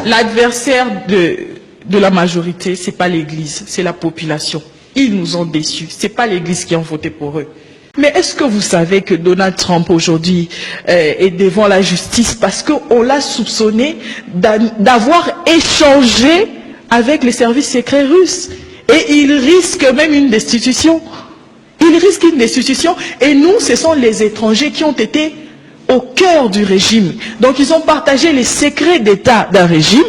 L'adversaire de la majorité, c'est pas l'Église, c'est la population. Ils nous ont déçus. C'est pas l'Église qui a voté pour eux. Mais est-ce que vous savez que Donald Trump aujourd'hui est devant la justice parce qu'on l'a soupçonné d'avoir échangé avec les services secrets russes, et il risque même une destitution. Il risque une destitution, et nous, ce sont les étrangers qui ont été au cœur du régime. Donc ils ont partagé les secrets d'État d'un régime,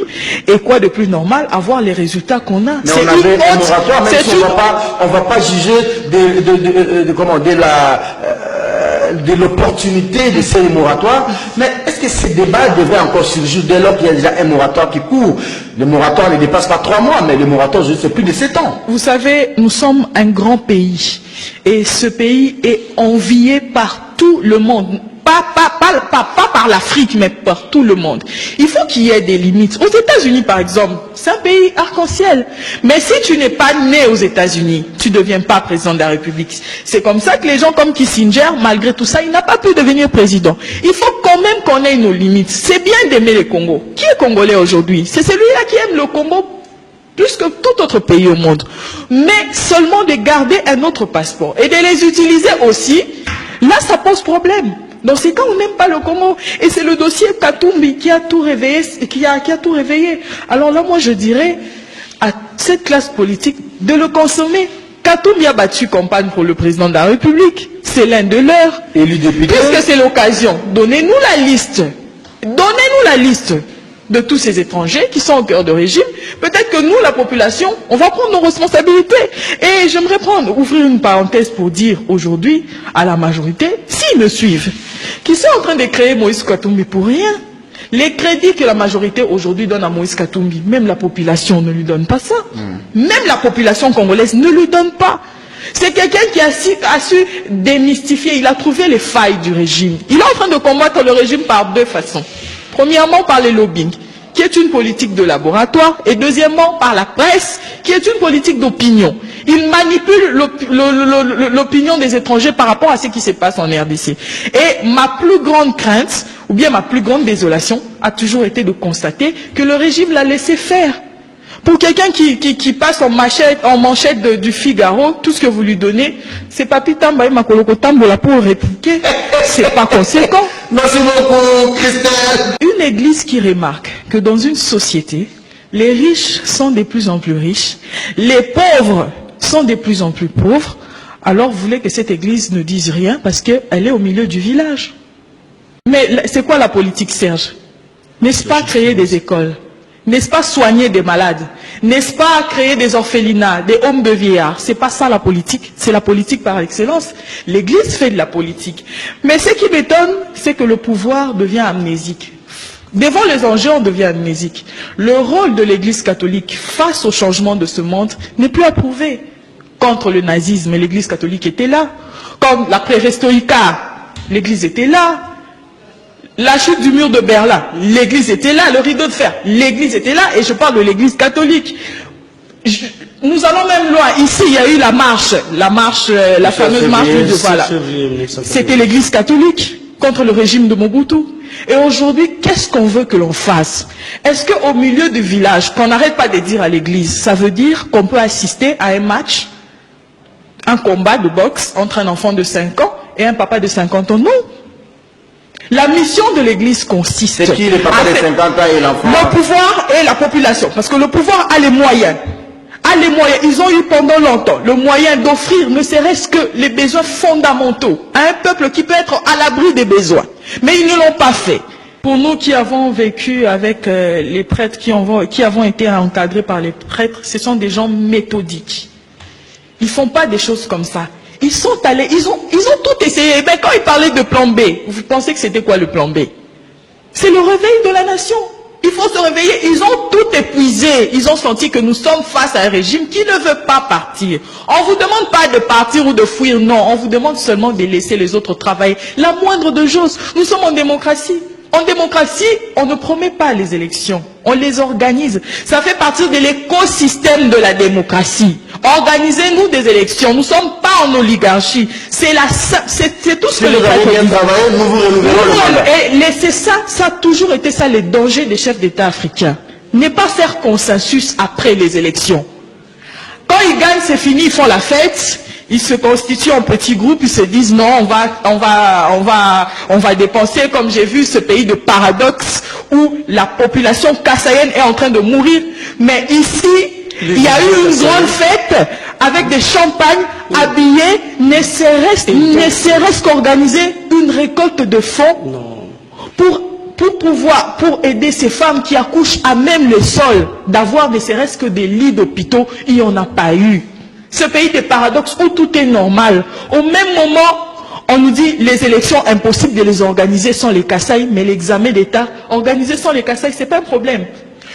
et quoi de plus normal, avoir les résultats qu'on a. Mais on avait un moratoire, même si on ne va pas juger de l'opportunité de ces moratoires. Mais est-ce que ces débats devraient encore surgir dès lors qu'il y a déjà un moratoire qui court? Le moratoire ne dépasse pas 3 mois, mais le moratoire, c'est plus de 7 ans. Vous savez, nous sommes un grand pays, et ce pays est envié par tout le monde. Pas par l'Afrique, mais par tout le monde. Il faut qu'il y ait des limites. Aux États-Unis, par exemple, c'est un pays arc-en-ciel. Mais si tu n'es pas né aux États-Unis, tu ne deviens pas président de la République. C'est comme ça que les gens comme Kissinger, malgré tout ça, il n'a pas pu devenir président. Il faut quand même qu'on ait nos limites. C'est bien d'aimer le Congo. Qui est congolais aujourd'hui? C'est celui-là qui aime le Congo plus que tout autre pays au monde. Mais seulement de garder un autre passeport et de les utiliser aussi, là, ça pose problème. Dans ces cas, on n'aime pas le Congo. Et c'est le dossier Katumbi qui a tout réveillé, qui a tout réveillé. Alors là, moi, je dirais à cette classe politique de le consommer. Katumbi a battu campagne pour le président de la République. C'est l'un de leurs. Élu député. Puisque c'est l'occasion, donnez-nous la liste. Donnez-nous la liste de tous ces étrangers qui sont au cœur de régime. Peut-être que nous, la population, on va prendre nos responsabilités. Et j'aimerais ouvrir une parenthèse pour dire aujourd'hui à la majorité, s'ils me suivent, qu'ils sont en train de créer Moïse Katumbi pour rien. Les crédits que la majorité aujourd'hui donne à Moïse Katumbi, même la population ne lui donne pas ça. Même la population congolaise ne lui donne pas. C'est quelqu'un qui a su démystifier, il a trouvé les failles du régime. Il est en train de combattre le régime par 2 façons. Premièrement, par le lobbying, qui est une politique de laboratoire, et deuxièmement, par la presse, qui est une politique d'opinion. Il manipule l'opinion des étrangers par rapport à ce qui se passe en RDC. Et ma plus grande crainte, ou bien ma plus grande désolation, a toujours été de constater que le régime l'a laissé faire. Pour quelqu'un qui passe en manchette du Figaro, tout ce que vous lui donnez, c'est Papi Tamba et Makoloko Tambola pour répliquer. C'est pas conséquent. Merci beaucoup, Christelle. Une église qui remarque que dans une société, les riches sont de plus en plus riches, les pauvres sont de plus en plus pauvres, alors vous voulez que cette église ne dise rien parce qu'elle est au milieu du village. Mais c'est quoi la politique, Serge? N'est-ce pas créer des écoles? N'est-ce pas soigner des malades? N'est-ce pas créer des orphelinats, des homes de vieillards? C'est pas ça la politique, c'est la politique par excellence. L'Église fait de la politique. Mais ce qui m'étonne, c'est que le pouvoir devient amnésique. Devant les enjeux, on devient amnésique. Le rôle de l'Église catholique face au changement de ce monde n'est plus approuvé. Contre le nazisme, l'Église catholique était là. Comme la perestroïka, l'Église était là. La chute du mur de Berlin, l'Église était là. Le rideau de fer, l'Église était là. Et je parle de l'Église catholique. Nous allons même loin. Ici, il y a eu la fameuse marche de voilà. C'était l'Église catholique contre le régime de Mobutu. Et aujourd'hui, qu'est-ce qu'on veut que l'on fasse? Est-ce qu'au milieu du village, qu'on n'arrête pas de dire à l'Église, ça veut dire qu'on peut assister à un match, un combat de boxe entre un enfant de 5 ans et un papa de 50 ans? Non. La mission de l'Église consiste... C'est qui le papa de 50 ans et l'enfant? Le pouvoir et la population. Parce que le pouvoir a les moyens. Ils ont eu pendant longtemps le moyen d'offrir ne serait-ce que les besoins fondamentaux à un peuple qui peut être à l'abri des besoins. Mais ils ne l'ont pas fait. Pour nous qui avons vécu avec les prêtres, qui avons été encadrés par les prêtres, ce sont des gens méthodiques. Ils ne font pas des choses comme ça. Ils sont allés, ils ont tout essayé. Mais quand ils parlaient de plan B, vous pensez que c'était quoi le plan B? C'est le réveil de la nation. Il faut se réveiller. Ils ont tout épuisé. Ils ont senti que nous sommes face à un régime qui ne veut pas partir. On ne vous demande pas de partir ou de fuir, non. On vous demande seulement de laisser les autres travailler. La moindre de choses. Nous sommes en démocratie. En démocratie, on ne promet pas les élections. On les organise. Ça fait partie de l'écosystème de la démocratie. Organisez-nous des élections. Nous ne sommes pas en oligarchie. C'est tout ce que nous avons bien travaillé, nous vous renouvelons le mandat. Et laissez ça, ça a toujours été ça, les dangers des chefs d'État africains. n'est pas faire consensus après les élections. Quand ils gagnent, c'est fini, ils font la fête, ils se constituent en petits groupes, ils se disent non, on va dépenser, comme j'ai vu ce pays de paradoxe où la population kassaïenne est en train de mourir. Mais ici, il y a eu une grande fête avec des champagnes habillés, ne serait-ce qu'organiser une récolte de fonds pour aider ces femmes qui accouchent à même le sol, d'avoir ne serait-ce que des lits d'hôpitaux. Il n'y en a pas eu. Ce pays des paradoxes où tout est normal. Au même moment, on nous dit les élections, impossible de les organiser sans les Kasaï, mais l'examen d'État, organisé sans les Kasaï, ce n'est pas un problème.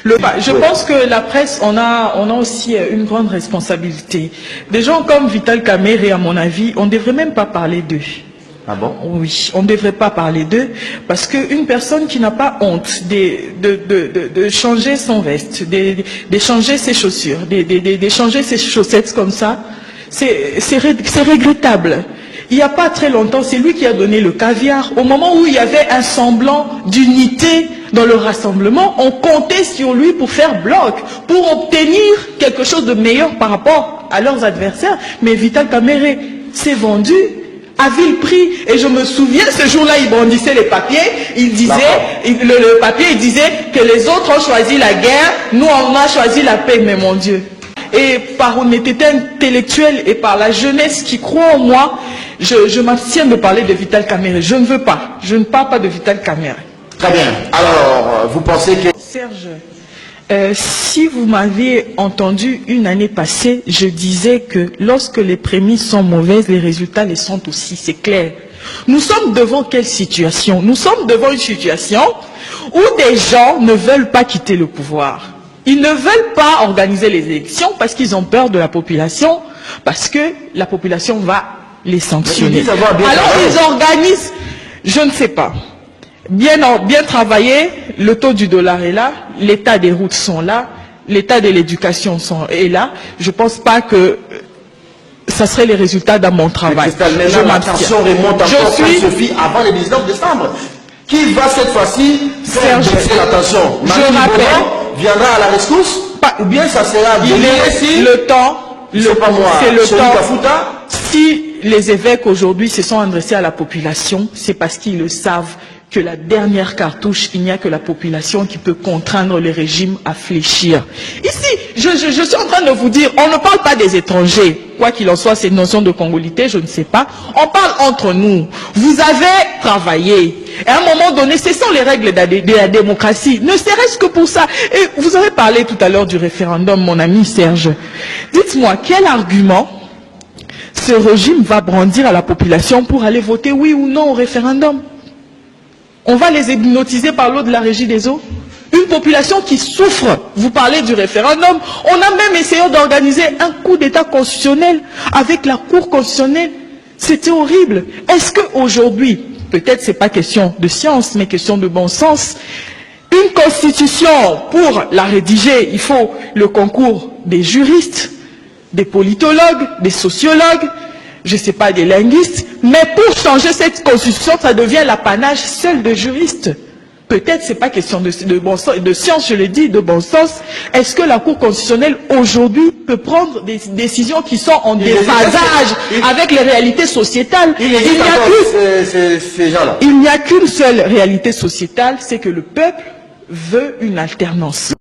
Je pense que la presse, on a aussi une grande responsabilité. Des gens comme Vital Kamerhe, à mon avis, on ne devrait même pas parler d'eux. Ah bon? Oui, on ne devrait pas parler d'eux, parce qu'une personne qui n'a pas honte de changer son veste, de changer ses chaussures, de changer ses chaussettes comme ça, c'est regrettable. Il n'y a pas très longtemps, c'est lui qui a donné le caviar. Au moment où il y avait un semblant d'unité dans le rassemblement, on comptait sur lui pour faire bloc, pour obtenir quelque chose de meilleur par rapport à leurs adversaires. Mais Vital Kamerhe s'est vendu à vil prix. Et je me souviens, ce jour-là, il brandissait les papiers, il disait, le papier, il disait que les autres ont choisi la guerre, nous on a choisi la paix, mais mon Dieu. Et par honnêteté intellectuelle et par la jeunesse qui croit en moi, je m'abstiens de parler de Vital Kamerhe. Je ne veux pas. Je ne parle pas de Vital Kamerhe. Très bien. Alors, vous pensez que... Serge, si vous m'avez entendu une année passée, je disais que lorsque les prémices sont mauvaises, les résultats les sont aussi. C'est clair. Nous sommes devant quelle situation? Nous sommes devant une situation où des gens ne veulent pas quitter le pouvoir. Ils ne veulent pas organiser les élections parce qu'ils ont peur de la population, parce que la population va les sanctionner. Alors ils organisent, je ne sais pas, bien travaillé, le taux du dollar est là, l'état des routes sont là, l'état de l'éducation est là. Je ne pense pas que ça serait les résultats de mon travail. Je m'abstiens. Sophie, avant le 19 décembre. Qui va cette fois-ci faire baisser la tension? Je rappelle. Viendra à la rescousse, ou bien ça sera le temps, c'est le temps. Si les évêques aujourd'hui se sont adressés à la population, c'est parce qu'ils le savent que la dernière cartouche, il n'y a que la population qui peut contraindre le régime à fléchir. Ici, je suis en train de vous dire, on ne parle pas des étrangers. Quoi qu'il en soit, ces notions de congolité, je ne sais pas. On parle entre nous. Vous avez travaillé. Et à un moment donné, ce sont les règles de la démocratie. Ne serait-ce que pour ça. Et vous avez parlé tout à l'heure du référendum, mon ami Serge. Dites-moi, quel argument ce régime va brandir à la population pour aller voter oui ou non au référendum? On va les hypnotiser par l'eau de la régie des eaux? Une population qui souffre. Vous parlez du référendum. On a même essayé d'organiser un coup d'état constitutionnel avec la Cour constitutionnelle. C'était horrible. Est-ce qu'aujourd'hui, peut-être c'est pas question de science, mais question de bon sens, une constitution, pour la rédiger, il faut le concours des juristes, des politologues, des sociologues, je ne sais pas, des linguistes, mais pour changer cette constitution, ça devient l'apanage seul de juristes. Peut-être c'est pas question de bon sens, de science, je le dis, de bon sens. Est-ce que la Cour constitutionnelle aujourd'hui peut prendre des décisions qui sont en déphasage avec les réalités sociétales? Il n'y a qu'une seule réalité sociétale, c'est que le peuple veut une alternance.